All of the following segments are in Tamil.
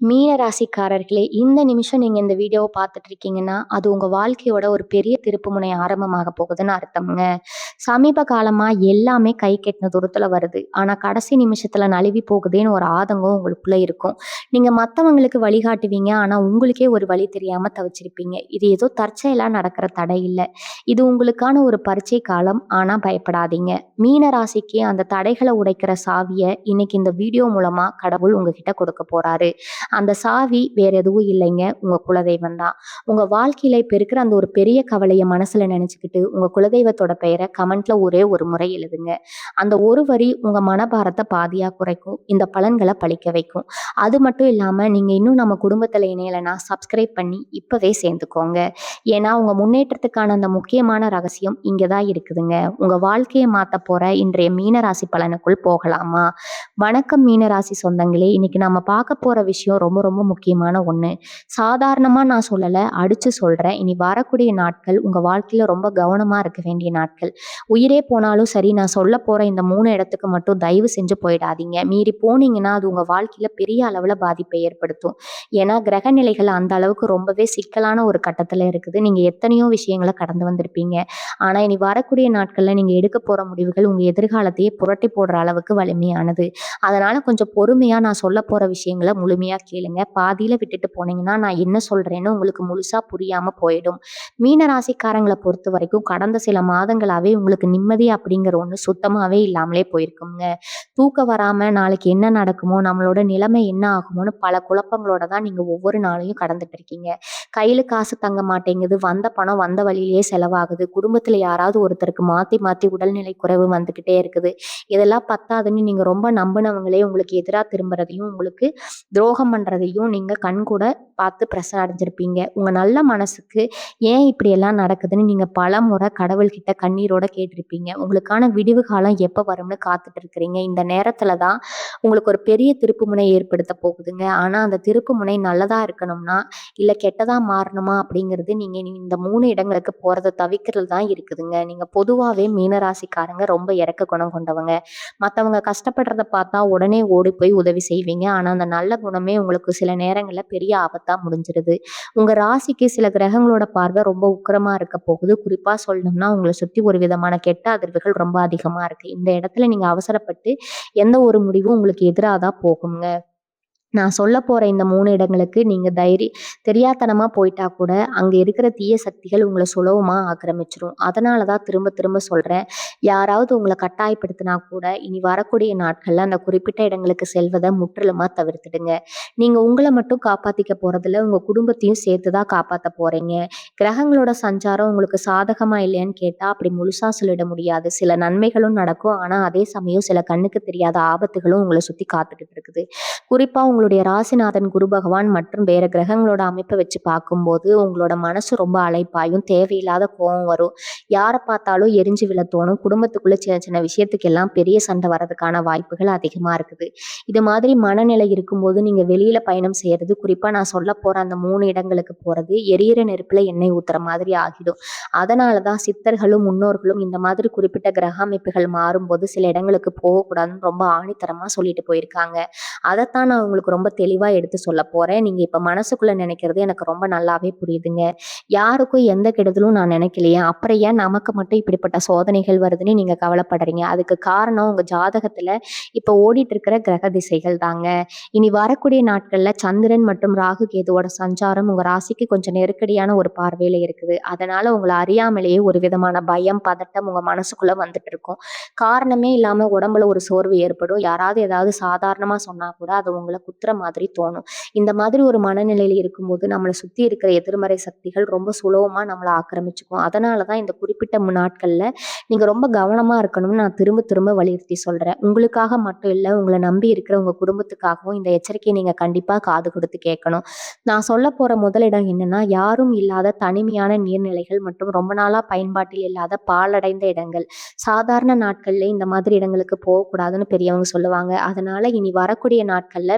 மீன ராசிக்காரர்களே, இந்த நிமிஷம் நீங்க இந்த வீடியோவ பார்த்துட்டு இருக்கீங்கன்னா, அது உங்க வாழ்க்கையோட ஒரு பெரிய திருப்புமுனை ஆரம்பமாக போகுதுன்னு அர்த்தம்ங்க. சமீப காலமா எல்லாமே கை கெட்டின தூரத்துல வருது. ஆனா கடைசி நிமிஷத்துல நழுவி போகுதேன்னு ஒரு ஆதங்கம் உங்களுக்குள்ள இருக்கும். நீங்க மத்தவங்களுக்கு வழிகாட்டுவீங்க. ஆனா உங்களுக்கே ஒரு வழி தெரியாம தவிச்சிருப்பீங்க. இது ஏதோ தற்செயலா நடக்கிற தடை இல்ல. இது உங்களுக்கான ஒரு பரீட்சை காலம். ஆனா பயப்படாதீங்க. மீன ராசிக்கு அந்த தடைகள உடைக்கிற சாவிய இன்னைக்கு இந்த வீடியோ மூலமா கடவுள் உங்ககிட்ட கொடுக்க போறாரு. அந்த சாவி வேற எதுவும் இல்லைங்க. உங்க குலதெய்வம் தான். உங்க வாழ்க்கையில இப்ப இருக்கிற அந்த ஒரு பெரிய கவலைய மனசுல நினைச்சுக்கிட்டு, உங்க குலதெய்வத்தோட பெயர கமெண்ட்ல ஒரே ஒரு முறை எழுதுங்க. அந்த ஒரு வரி உங்க மனபாரத்த பாதியா குறைக்கும். இந்த பலன்கள பலிக்க வைக்கும். அது மட்டும் இல்லாம, நீங்க இன்னும் நம்ம குடும்பத்துல இணையலன்னா, சப்ஸ்கிரைப் பண்ணி இப்பவே சேர்ந்துக்கோங்க. ஏன்னா, உங்க முன்னேற்றத்துக்கான அந்த முக்கியமான ரகசியம் இங்க தான் இருக்குதுங்க. உங்க வாழ்க்கைய மாத்தப் போற இன்றைய மீனராசி பலனுக்குள் போகலாமா? வணக்கம் மீனராசி சொந்தங்களே! இன்னைக்கு நம்ம பார்க்க போற விஷயம் ரொம்ப ரொம்ப முக்கியமான ஒண்ணு. சாதாரணமா நான் சொல்லல, அடிச்சு சொல்றேன். இனி வரக்கூடிய நாட்கள் உங்க வாழ்க்கையில ரொம்ப கவனமா இருக்க வேண்டிய நாட்கள். உயிரே போனாலும் சரி, நான் சொல்லப் போற இந்த 3 இடத்துக்கு மட்டும் தயவு செஞ்சு போயிடாதீங்க. மீறி போனீங்கன்னா, அது உங்க வாழ்க்கையில பெரிய அளவுல பாதிப்பை ஏற்படுத்தும். ஏன்னா, கிரக நிலைகள் அந்த அளவுக்கு ரொம்பவே சிக்கலான ஒரு கட்டத்துல இருக்குது. நீங்க எத்தனையோ விஷயங்கள கடந்து வந்திருப்பீங்க. ஆனா, இனி வரக்கூடிய நாட்கள்ல நீங்க எடுக்கப் போற முடிவுகள் உங்க எதிர்காலத்தையே புரட்டி போடுற அளவுக்கு வலிமையானது. அதனால கொஞ்சம் பொறுமையா நான் சொல்லப் போற விஷயங்கள முழுமையா கேளுங்க. பாதியில விட்டுட்டு போனீங்கன்னா, நான் என்ன சொல்றேன்னு உங்களுக்கு முழுசா புரியாம போயிடும். மீன ராசிக்காரங்கள பொறுத்தவரைக்கும் கடந்த சில மாதங்களாவே உங்களுக்கு நிம்மதி அப்படிங்கிற ஒண்ணு சுத்தமாவே இல்லாமலே போயிருக்குங்க. தூக்கம் வராம நாளைக்கு என்ன நடக்குமோ, நம்மளோட நிலைமை என்ன ஆகுமோன்னு பல குழப்பங்களோட தான் நீங்க ஒவ்வொரு நாளையும் கடந்துட்டு இருக்கீங்க. கையில காசு தங்க மாட்டேங்குது. வந்த பணம் வந்த வழியிலேயே செலவாகுது. குடும்பத்துல யாராவது ஒருத்தருக்கு மாத்தி மாத்தி உடல்நிலை குறைவு வந்துகிட்டே இருக்குது. இதெல்லாம் பத்தாதுன்னு நீங்க ரொம்ப நம்பினவங்களே உங்களுக்கு எதிரா திரும்புறதையும், உங்களுக்கு துரோகம் பண்றதையும் நீங்க கண்கூட பார்த்து பிரசனம் அடைஞ்சிருப்பீங்க. உங்க நல்ல மனசுக்கு ஏன் இப்படியெல்லாம் நடக்குதுன்னு நீங்க பலமுறை கடவுள்கிட்ட கண்ணீரோட கேட்டிருப்பீங்க. உங்களுக்கான விடிவு காலம் எப்ப வரும்னு காத்துட்டு இருக்கிறீங்க. இந்த நேரத்துல தான் உங்களுக்கு ஒரு பெரிய திருப்புமுனை ஏற்படுத்த போகுதுங்க. ஆனா அந்த திருப்புமுனை நல்லதா இருக்கணும்னா, இல்ல கெட்டதா மாறணுமா அப்படிங்கிறது நீங்க இந்த 3 இடங்களுக்கு போறத தவிர்க்கிறது தான் இருக்குதுங்க. நீங்க பொதுவாவே மீனராசிக்காரங்க ரொம்ப இரக்க குணம் கொண்டவங்க. மத்தவங்க கஷ்டப்படுறத பார்த்தா உடனே ஓடி போய் உதவி செய்வீங்க. ஆனா அந்த நல்ல குணமே உங்களுக்கு சில நேரங்கள்ல பெரிய ஆபத்தா முடிஞ்சிருது. உங்க ராசிக்கு சில கிரகங்களோட பார்வை ரொம்ப உக்கிரமா இருக்க போகுது. குறிப்பா சொல்லணும்னா, உங்கள சுத்தி ஒரு விதமான கெட்ட அதிர்வுகள் ரொம்ப அதிகமா இருக்கு. இந்த இடத்துல நீங்க அவசரப்பட்டு எந்த ஒரு முடிவும் உங்களுக்கு எதிரா தான் போகுங்க. நான் சொல்லப் போற இந்த 3 இடங்களுக்கு நீங்க தெரியாத்தனமா போயிட்டா கூட, அங்க இருக்கிற தீய சக்திகள் உங்கள சுலபமா ஆக்கிரமிச்சுரும். அதனால தான் திரும்ப திரும்ப சொல்றேன். யாராவது உங்கள கட்டாயப்படுத்தினா கூட, இனி வரக்கூடிய நாட்கள்ல அந்த குறிப்பிட்ட இடங்களுக்கு செல்வத முற்றிலுமா தவிர்த்துடுங்க. நீங்க உங்கள மட்டும் காப்பாத்திக்க போறதில்ல, உங்க குடும்பத்தையும் சேர்த்து தான் காப்பாத்த போறீங்க. கிரகங்களோட சஞ்சாரம் உங்களுக்கு சாதகமா இல்லையான்னு கேட்டா, அப்படி முழுசா சொல்லிட முடியாது. சில நன்மைகளும் நடக்கும். ஆனா அதே சமயம் சில கண்ணுக்கு தெரியாத ஆபத்துகளும் உங்கள சுத்தி காத்துக்கிட்டு இருக்குது. குறிப்பா உங்களுடைய ராசிநாதன் குரு பகவான் மற்றும் வேற கிரகங்களோட அமைப்பை வச்சு பார்க்கும்போது உங்களோட மனசு ரொம்ப அலைப்பாயும், தேவையில்லாத கோவம் வரும். யாரை பார்த்தாலும் எரிஞ்சு விழ தோணும். குடும்பத்துக்குள்ள சின்ன சின்ன விஷயத்துக்கு எல்லாம் பெரிய சண்டை வர்றதுக்கான வாய்ப்புகள் அதிகமா இருக்குது. இது மாதிரி மனநிலை இருக்கும்போது நீங்க வெளியில பயணம் செய்யறது, குறிப்பா நான் சொல்ல போற அந்த 3 இடங்களுக்கு போறது எரியிற நெருப்புல எண்ணெய் ஊத்துற மாதிரி ஆகிடும். அதனாலதான் சித்தர்களும் முன்னோர்களும் இந்த மாதிரி குறிப்பிட்ட கிரக அமைப்புகள் மாறும்போது சில இடங்களுக்கு போகக்கூடாதுன்னு ரொம்ப ஆணித்தரமா சொல்லிட்டு போயிருக்காங்க. அதைத்தான் நான் உங்களுக்கு ரொம்ப தெளிவா எடுத்து சொல்ல போறேன். நீங்க இப்ப மனசுக்குள்ள நினைக்கிறது எனக்கு ரொம்ப நல்லாவே புரியுதுங்க. யாருக்கும் எந்த கெடுதலும் நான் நினைக்கலையே, அப்புறம் ஏன் நமக்கு மட்டும் இப்படிப்பட்ட சோதனைகள் வருதுன்னு நீங்க கவலைப்படுறீங்க. அதுக்கு காரணம் உங்க ஜாதகத்துல இப்ப ஓடிட்டு இருக்கிற கிரக திசைகள் தாங்க. இனி வரக்கூடிய நாட்கள்ல சந்திரன் மற்றும் ராகு கேதுவோட சஞ்சாரம் உங்க ராசிக்கு கொஞ்சம் நெருக்கடியான ஒரு பார்வையில இருக்குது. அதனால உங்களை அறியாமலேயே ஒரு விதமான பயம், பதட்டம் உங்க மனசுக்குள்ள வந்துட்டு இருக்கும். காரணமே இல்லாம உடம்புல ஒரு சோர்வு ஏற்படும். யாராவது ஏதாவது சாதாரணமா சொன்னா கூட அது உங்களை குத்துற மாதிரி தோணும். இந்த மாதிரி ஒரு மனநிலையில இருக்கும்போது நம்மளை சுத்தி இருக்கிற எதிர்மறை சக்திகள் ரொம்ப சுலபமா நம்மளை ஆக்கிரமிச்சுக்கும். அதனாலதான் இந்த குறிப்பிட்ட நாட்கள்ல நீங்க ரொம்ப கவனமா இருக்கணும்னு நான் திரும்ப திரும்ப வலியுறுத்தி சொல்றேன். உங்களுக்காக மட்டும் இல்ல, உங்களை நம்பி இருக்கிற உங்க குடும்பத்துக்காகவும் இந்த எச்சரிக்கையை நீங்க கண்டிப்பா காது கொடுத்து கேட்கணும். நான் சொல்ல போற முதலிடம் என்னன்னா, யாரும் இல்லாத தனிமையான நீர்நிலைகள் மற்றும் ரொம்ப நாளா பயன்பாட்டில் இல்லாத பாழடைந்த இடங்கள். சாதாரண நாட்கள்ல இந்த மாதிரி இடங்களுக்கு போகக்கூடாதுன்னு பெரியவங்க சொல்லுவாங்க. அதனால இனி வரக்கூடிய நாட்கள்ல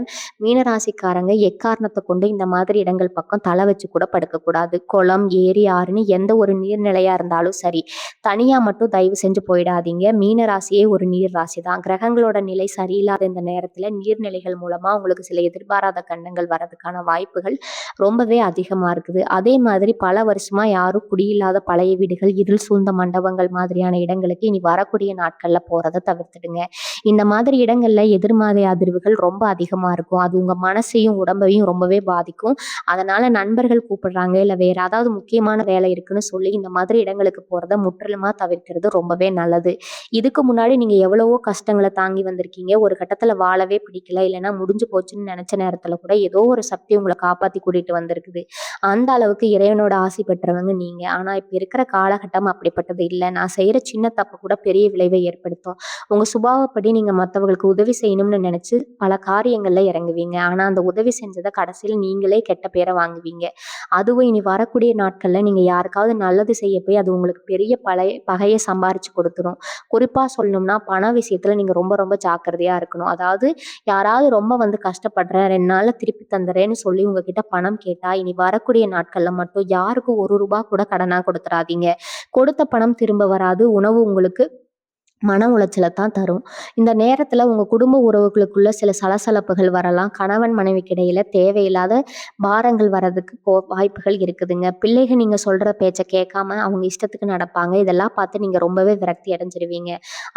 மீனராசிக்காரங்க எக்காரணத்தை கொண்டு இந்த மாதிரி இடங்கள் பக்கம் தலை வச்சு கூட படுக்கக்கூடாது. குளம், ஏரி, ஆறுன்னு எந்த ஒரு நீர்நிலையா இருந்தாலும் சரி, தனியா மட்டும் தயவு செஞ்சு போயிடாதீங்க. மீனராசியே ஒரு நீர் ராசி தான். கிரகங்களோட நிலை சரியில்லாத இந்த நேரத்துல நீர்நிலைகள் மூலமா உங்களுக்கு சில எதிர்பாராத கண்டங்கள் வரதுக்கான வாய்ப்புகள் ரொம்பவே அதிகமா இருக்குது. அதே மாதிரி பல வருஷமா யாரும் குடியில்லாத பழைய வீடுகள், இருள் சூழ்ந்த மண்டபங்கள் மாதிரியான இடங்களுக்கு இனி வரக்கூடிய நாட்கள்ல போறத தவிர்த்துடுங்க. இந்த மாதிரி இடங்கள்ல எதிர்மறை அதிர்வுகள் ரொம்ப அதிகமா இருக்கும். அது உங்க மனசையும் உடம்பையும் ரொம்பவே பாதிக்கும். அதனால நண்பர்கள் கூப்பிடுறாங்க, இல்ல வேற ஏதாவது முக்கியமான வேலை இருக்குன்னு சொல்லி இந்த மாதிரி இடங்களுக்கு போறத முற்றிலுமா தவிர்க்கிறது ரொம்பவே நல்லது. இதுக்கு முன்னாடி நீங்க எவ்வளவோ கஷ்டங்களை தாங்கி வந்திருக்கீங்க. ஒரு கட்டத்துல வாழவே பிடிக்கல, இல்லைன்னா முடிஞ்சு போச்சுன்னு நினைச்ச நேரத்துல கூட ஏதோ ஒரு சக்தி உங்களை காப்பாத்தி கூட்டிட்டு வந்திருக்குது. அந்த அளவுக்கு இறைவனோட ஆசி பெற்றவங்க நீங்க. ஆனா இப்ப இருக்கிற காலகட்டம் அப்படிப்பட்டது இல்ல. நான் செய்யற சின்ன தப்பு கூட பெரிய விளைவை ஏற்படுத்தும். உங்க சுபாவப்படி நீங்க மத்தவங்களுக்கு உதவி செய்யணும்னு நினைச்சு பல காரியங்கள்ல இறங்குவீங்க. ஆனா அந்த உதவி செஞ்சதை கடைசியில் நீங்களே கெட்ட பேரை வாங்குவீங்க. அதுவும் இனி வரக்கூடிய நாட்கள்ல நீங்க யாருக்காவது நல்லது செய்ய போய் அது உங்களுக்கு பெரிய பகையை சம்பாரிச்சு கொடுத்துரும். குறிப்பா சொல்லணும்னா பண விஷயத்துல நீங்க ரொம்ப ரொம்ப ஜாக்கிரதையா இருக்கணும். அதாவது யாராவது ரொம்ப கஷ்டப்படுறேன் 2 நாள்ல திருப்பி தந்துறேன்னு சொல்லி உங்ககிட்ட பணம் கேட்டா இனி வரக்கூடிய நாட்கள்ல மட்டும் யாருக்கும் ₹1 கூட கடனா கொடுத்துறாதீங்க. கொடுத்த பணம் திரும்ப வராது. உணவு உங்களுக்கு மன உளைச்சலை தான் தரும். இந்த நேரத்துல உங்க குடும்ப உறவுகளுக்குள்ள சில சலசலப்புகள் வரலாம். கணவன் மனைவிக்கு இடையில தேவையில்லாத பாரங்கள் வர்றதுக்கு வாய்ப்புகள் இருக்குதுங்க. பிள்ளைகள் நீங்க சொல்ற பேச்சை கேட்காம அவங்க இஷ்டத்துக்கு நடப்பாங்க. இதெல்லாம் பார்த்து நீங்க ரொம்பவே விரக்தி அடைஞ்சிருவீங்க.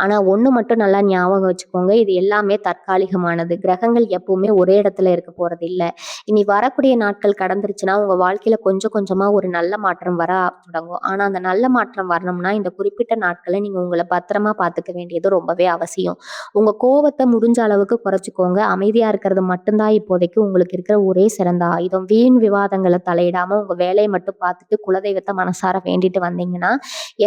ஆனா ஒண்ணு மட்டும் நல்லா ஞாபகம் வச்சுக்கோங்க, இது எல்லாமே தற்காலிகமானது. கிரகங்கள் எப்பவுமே ஒரே இடத்துல இருக்க போறது இல்ல. இனி வரக்கூடிய நாட்கள் கடந்துருச்சுன்னா உங்க வாழ்க்கையில கொஞ்சம் கொஞ்சமா ஒரு நல்ல மாற்றம் வர தொடங்கும். ஆனா அந்த நல்ல மாற்றம் வரணும்னா இந்த குறிப்பிட்ட நாட்களை நீங்க உங்களை பத்திரமா பார்த்துக்க வேண்டியது ரொம்பவே அவசியம். உங்க கோவத்தை முடிஞ்ச அளவுக்கு குறைச்சிக்கோங்க. அமைதியா இருக்கிறது மட்டும்தான் இப்போதைக்கு உங்களுக்கு இருக்கிற ஒரே சிறந்த ஆயுதம். வீண் விவாதங்களை தலையிடாம உங்க வேலையை மட்டும் பார்த்துட்டு குலதெய்வத்தை மனசார வேண்டிட்டு வந்தீங்கன்னா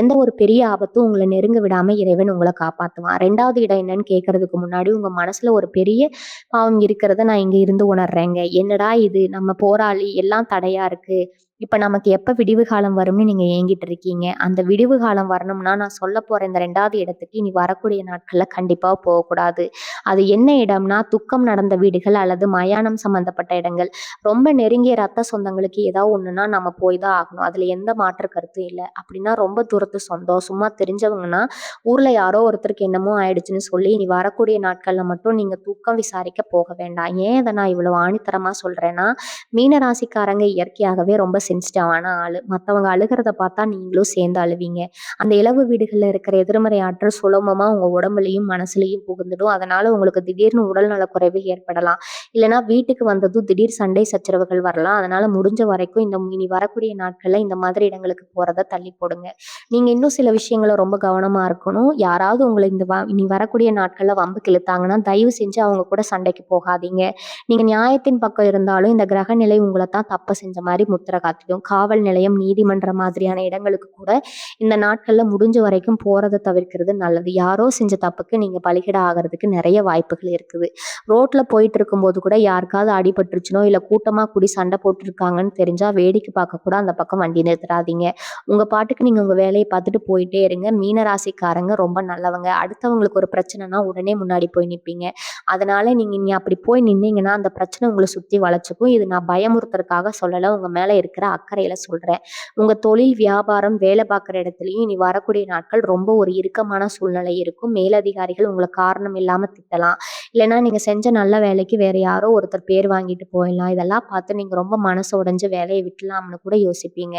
எந்த ஒரு பெரிய ஆபத்தும் உங்களை நெருங்க விடாம இறைவன் உங்களை காப்பாத்துவான். 2வது இடம் என்னன்னு கேட்கறதுக்கு முன்னாடி உங்க மனசுல ஒரு பெரிய பாவம் இருக்கிறத நான் இங்க இருந்து உணர்றேங்க. என்னடா இது, நம்ம போராளி எல்லாம் தடையா இருக்கு, இப்ப நமக்கு எப்ப விடிவு காலம் வரும்னு நீங்க ஏங்கிட்டு இருக்கீங்க. அந்த விடிவு காலம் வரணும்னா நான் சொல்ல போற இந்த 2வது இடத்துக்கு இனி வரக்கூடிய நாட்கள்ல கண்டிப்பா போகக்கூடாது. அது என்ன இடம்னா துக்கம் நடந்த வீடுகள் அல்லது மயானம் சம்பந்தப்பட்ட இடங்கள். ரொம்ப நெருங்கிய ரத்த சொந்தங்களுக்கு ஏதாவது ஒண்ணுன்னா நம்ம போய் தான் ஆகணும். அதுல எந்த மாற்று கருத்தும் இல்லை. அப்படின்னா ரொம்ப தூரத்து சொந்தம், சும்மா தெரிஞ்சவங்கன்னா ஊர்ல யாரோ ஒருத்தருக்கு என்னமோ ஆயிடுச்சுன்னு சொல்லி இனி வரக்கூடிய நாட்கள்ல மட்டும் நீங்க தூக்கம் விசாரிக்க போக வேண்டாம். ஏன் இதை நான் இவ்வளவு ஆணித்தரமா சொல்றேன்னா, மீனராசிக்காரங்க இயற்கையாகவே ரொம்ப சென்சிட்டிவான ஆளு. மத்தவங்க அழுகிறத பார்த்தா நீங்களும் சேர்ந்து அழுவீங்க. அந்த இலவு வீடுகள்ல இருக்கிற எதிர்மறை ஆற்றல் சுலபமா உங்க உடம்புலயும் மனசுலயும் புகுந்துடும். அதனால உங்களுக்கு திடீர்னு உடல்நல குறைவு ஏற்படலாம். இல்லைன்னா வீட்டுக்கு வந்ததும் திடீர் சண்டை சச்சரவுகள் வரலாம். அதனால முடிஞ்ச வரைக்கும் இனி வரக்கூடிய நாட்கள்ல இந்த மாதிரி இடங்களுக்கு போறதை தள்ளி போடுங்க. நீங்க இன்னும் சில விஷயங்களை ரொம்ப கவனமா இருக்கணும். யாராவது உங்களை இனி வரக்கூடிய நாட்கள்ல வம்புக்கு இழுத்தாங்கன்னா தயவு செஞ்சு அவங்க கூட சண்டைக்கு போகாதீங்க. நீங்க நியாயத்தின் பக்கம் இருந்தாலும் இந்த கிரக நிலை உங்களை தான் தப்பு செஞ்ச மாதிரி முத்திர காத்திடும். காவல் நிலையம், நீதிமன்றம் மாதிரியான இடங்களுக்கு கூட இந்த நாட்கள்ல முடிஞ்ச வரைக்கும் போறதை தவிர்க்கிறது நல்லது. யாரோ செஞ்ச தப்புக்கு நீங்க பலிகடா ஆகிறதுக்கு நிறைய வாய்ப்புகள் இருக்குது. ரோட்ல போயிட்டு இருக்கும்போது கூட யாருக்காவது அடிபட்டுருச்சுனோ இல்ல கூட்டமா கூடி சண்டை போட்டுருக்காங்கன்னு தெரிஞ்சா வேடிக்கை பார்க்க கூட அந்த பக்கம் வண்டி நிறுத்தாதீங்க. உங்க பாட்டுக்கு நீங்க உங்க வேலையை பார்த்துட்டு போயிட்டே இருங்க. மீனராசிக்காரங்க ரொம்ப நல்லவங்க. அடுத்தவங்களுக்கு ஒரு பிரச்சனைனா உடனே முன்னாடி போய் நிப்பீங்க. அதனால நீங்க அப்படி போய் நின்னீங்கன்னா அந்த பிரச்சனை உங்களை சுத்தி வளைச்சுக்கும். இது நான் பயமுறுத்துறதுக்காக சொல்லல, உங்க மேல இருக்கிற அக்கறையில சொல்றேன். உங்க தொழில், வியாபாரம், வேலை பார்க்குற இடத்துலயும் இனி வரக்கூடிய நாட்கள் ரொம்ப ஒரு இறுக்கமான சூழ்நிலை இருக்கும். மேலதிகாரிகள் உங்களை காரணம் இல்லாம திட்டலாம். இல்லைன்னா நீங்க செஞ்ச நல்ல வேலைக்கு வேற யாரோ ஒருத்தர் பேர் வாங்கிட்டு போயிடலாம். இதெல்லாம் பார்த்து நீங்க ரொம்ப மனசு உடைஞ்சு வேலையை விட்டுலாம்னு கூட யோசிப்பீங்க.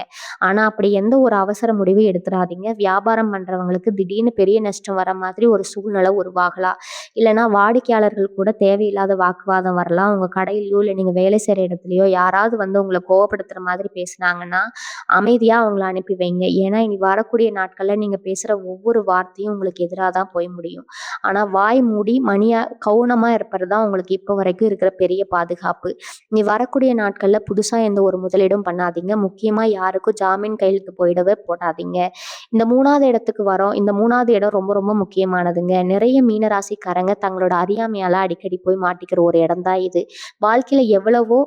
ஆனா அப்படி எந்த ஒரு அவசர முடிவும் எடுத்துடாதீங்க. வியாபாரம் பண்றவங்களுக்கு திடீர்னு பெரிய நஷ்டம் வர மாதிரி ஒரு சூழ்நிலை உருவாகலாம். இல்லைன்னா வாடிக்கையாளர்கள் கூட தேவையில்லாத வாக்குவாதம் வரலாம். உங்க கடையிலயோ இல்லை நீங்க வேலை செய்யற இடத்துலயோ யாராவது உங்களை கோவப்படுத்துற மாதிரி பேசுனாங்கன்னா அமைதியா அவங்கள அனுப்பி வைங்க. ஏன்னா இனி வரக்கூடிய நாட்கள்ல நீங்க பேசுற ஒவ்வொரு வார்த்தையும் உங்களுக்கு எதிராக தான் போய் முடியும். ஆனா வாய் மூடி கவுனமா இருப்பது தான் உங்களுக்கு இப்போ வரைக்கும் இருக்கிற பெரிய பாதுகாப்பு. இனி வரக்கூடிய நாட்கள்ல புதுசா எந்த ஒரு முதலீடும் பண்ணாதீங்க. முக்கியமா யாருக்கும் ஜாமீன் கையெழுத்து போடாதீங்க. இந்த 3வது இடத்துக்கு வரோம். இந்த 3வது இடம் ரொம்ப ரொம்ப முக்கியமானதுங்க. நிறைய மீனராசிக்காரங்க தங்களோட அறியாமையால அடிக்கடி போய் மாட்டிக்கிற ஒரு இடம் தான் இது. வாழ்க்கையில எவ்வளவோ